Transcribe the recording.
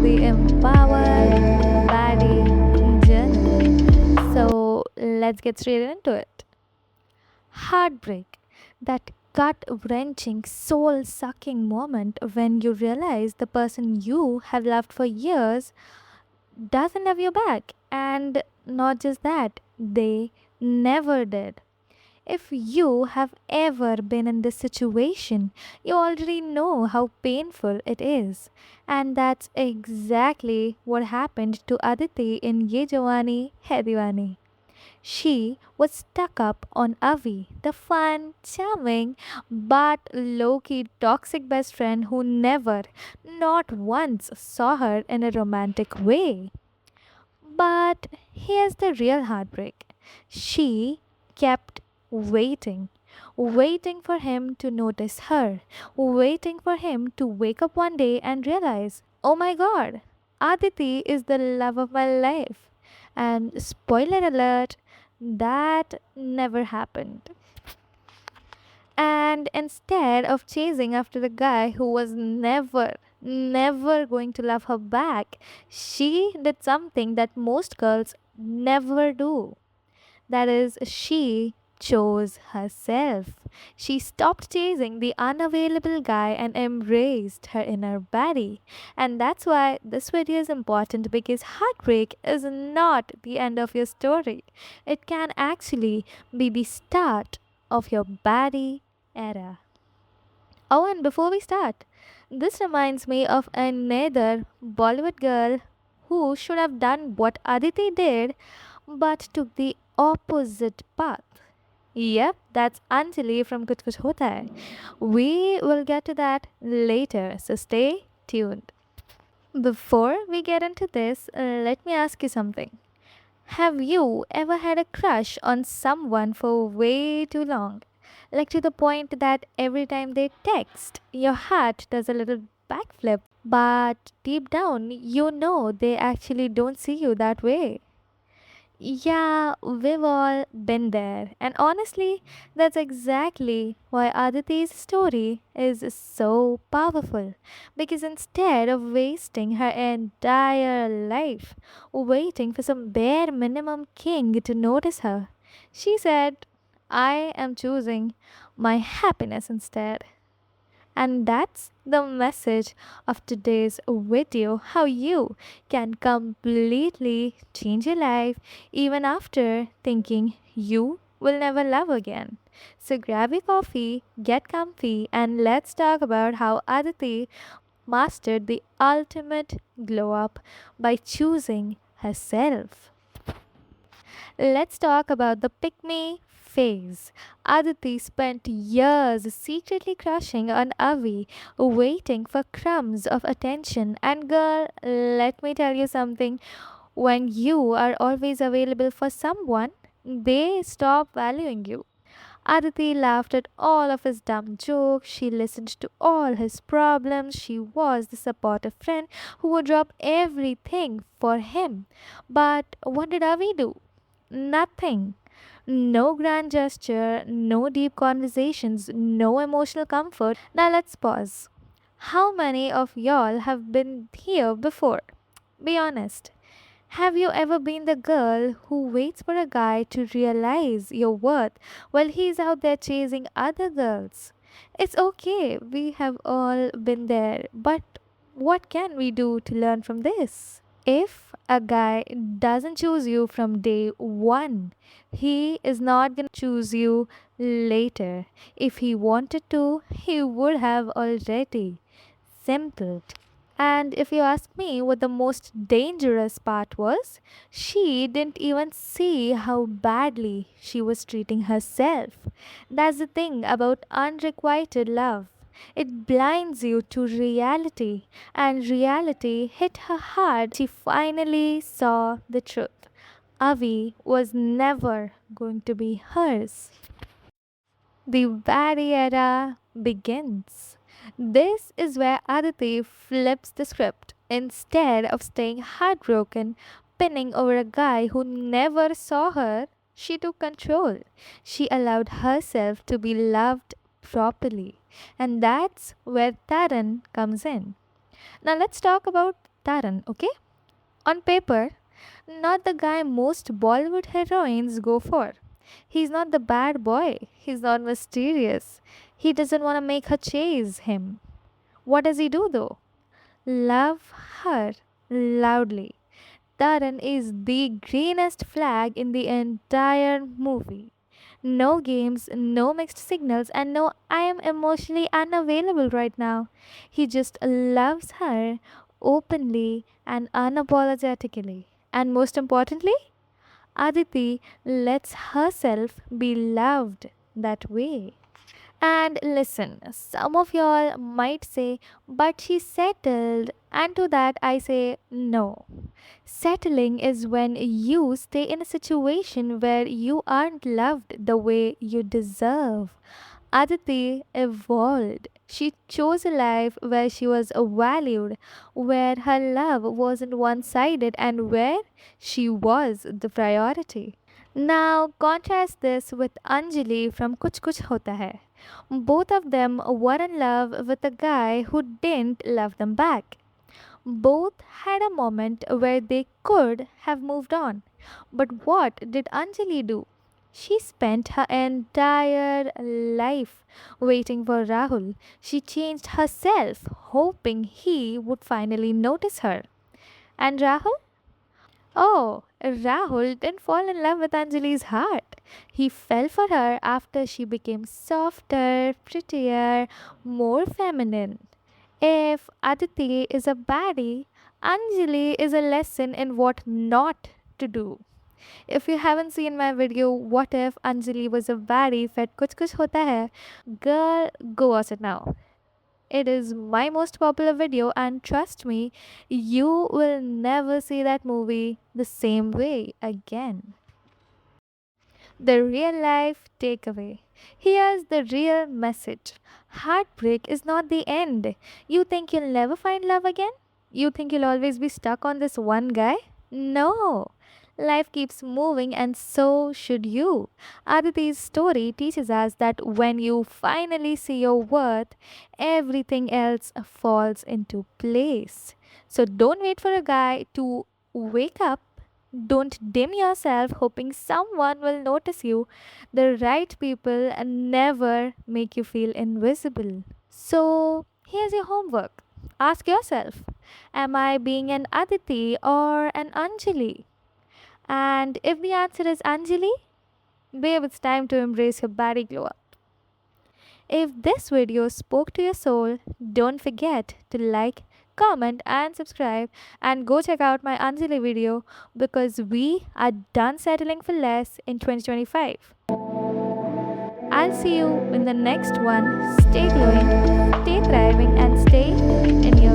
the Empower Baddie Journey. So let's get straight into it. Heartbreak. That gut wrenching, soul sucking moment when you realize the person you have loved for years doesn't have your back. And not just that, they never did. If you have ever been in this situation, you already know how painful it is. And that's exactly what happened to Aditi in Ye Jawaani Hai Deewani. She was stuck up on Avi, the fun, charming, but low key toxic best friend who never, not once, saw her in a romantic way. But here's the real heartbreak. She kept waiting, waiting for him to notice her, waiting for him to wake up one day and realize, oh my god, Aditi is the love of my life. And spoiler alert, that never happened. And instead of chasing after the guy who was never going to love her back, she did something that most girls never do. That is, she chose herself. She stopped chasing the unavailable guy and embraced her inner baddie. And that's why this video is important because heartbreak is not the end of your story. It can actually be the start of your baddie era. Oh, and before we start, this reminds me of another Bollywood girl who should have done what Aditi did but took the opposite path. Yep, that's Anjali from Kuch Kuch Hota Hai. We will get to that later, so stay tuned. Before we get into this, let me ask you something. Have you ever had a crush on someone for way too long? Like to the point that every time they text, your heart does a little backflip, but deep down, you know they actually don't see you that way. Yeah, we've all been there. And honestly, that's exactly why Aditi's story is so powerful. Because instead of wasting her entire life waiting for some bare minimum king to notice her, she said, I am choosing my happiness instead. And that's the message of today's video, how you can completely change your life even after thinking you will never love again. So grab your coffee, get comfy, and let's talk about how Aditi mastered the ultimate glow up by choosing herself. Let's talk about the pick me phase. Aditi spent years secretly crushing on Avi, waiting for crumbs of attention. And girl, let me tell you something. When you are always available for someone, they stop valuing you. Aditi laughed at all of his dumb jokes. She listened to all his problems. She was the supportive friend who would drop everything for him. But what did Avi do? Nothing. No grand gesture, no deep conversations, no emotional comfort. Now let's pause. How many of y'all have been here before? Be honest. Have you ever been the girl who waits for a guy to realize your worth while he's out there chasing other girls? It's okay, we have all been there, but what can we do to learn from this? If a guy doesn't choose you from day one, he is not gonna choose you later. If he wanted to, he would have already. Simple. And if you ask me what the most dangerous part was, she didn't even see how badly she was treating herself. That's the thing about unrequited love. It blinds you to reality, and reality hit her hard. She finally saw the truth. Avi was never going to be hers. The Barry era begins. This is where Aditi flips the script. Instead of staying heartbroken, pinning over a guy who never saw her, she took control. She allowed herself to be loved properly. And that's where Taran comes in. Now let's talk about Taran, okay? On paper, not the guy most Bollywood heroines go for. He's not the bad boy. He's not mysterious. He doesn't want to make her chase him. What does he do though? Love her loudly. Taran is the greenest flag in the entire movie. No games, no mixed signals, and no I am emotionally unavailable right now. He just loves her openly and unapologetically. And most importantly, Aditi lets herself be loved that way. And listen, some of y'all might say, but she settled. And to that, I say, no. Settling is when you stay in a situation where you aren't loved the way you deserve. Aditi evolved. She chose a life where she was valued, where her love wasn't one sided, and where she was the priority. Now, contrast this with Anjali from Kuch Kuch Hota Hai. Both of them were in love with a guy who didn't love them back. Both had a moment where they could have moved on. But what did Anjali do? She spent her entire life waiting for Rahul. She changed herself, hoping he would finally notice her. And Rahul? Oh, Rahul didn't fall in love with Anjali's heart. He fell for her after she became softer, prettier, more feminine. If Aditi is a baddie, Anjali is a lesson in what not to do. If you haven't seen my video, What If Anjali Was a Baddie Fed Kuch Kuch Hota Hai, girl, go watch it now. It is my most popular video, and trust me, you will never see that movie the same way again. The real life takeaway. Here's the real message. Heartbreak is not the end. You think you'll never find love again? You think you'll always be stuck on this one guy? No. Life keeps moving, and so should you. Aditi's story teaches us that when you finally see your worth, everything else falls into place. So don't wait for a guy to wake up. Don't dim yourself hoping someone will notice you. The right people never make you feel invisible. So, here's your homework. Ask yourself, am I being an Aditi or an Anjali? And if the answer is Anjali, babe, it's time to embrace your body glow up. If this video spoke to your soul, don't forget to like, comment, and subscribe. And go check out my Anjali video because we are done settling for less in 2025. I'll see you in the next one. Stay glowing, stay thriving, and stay in your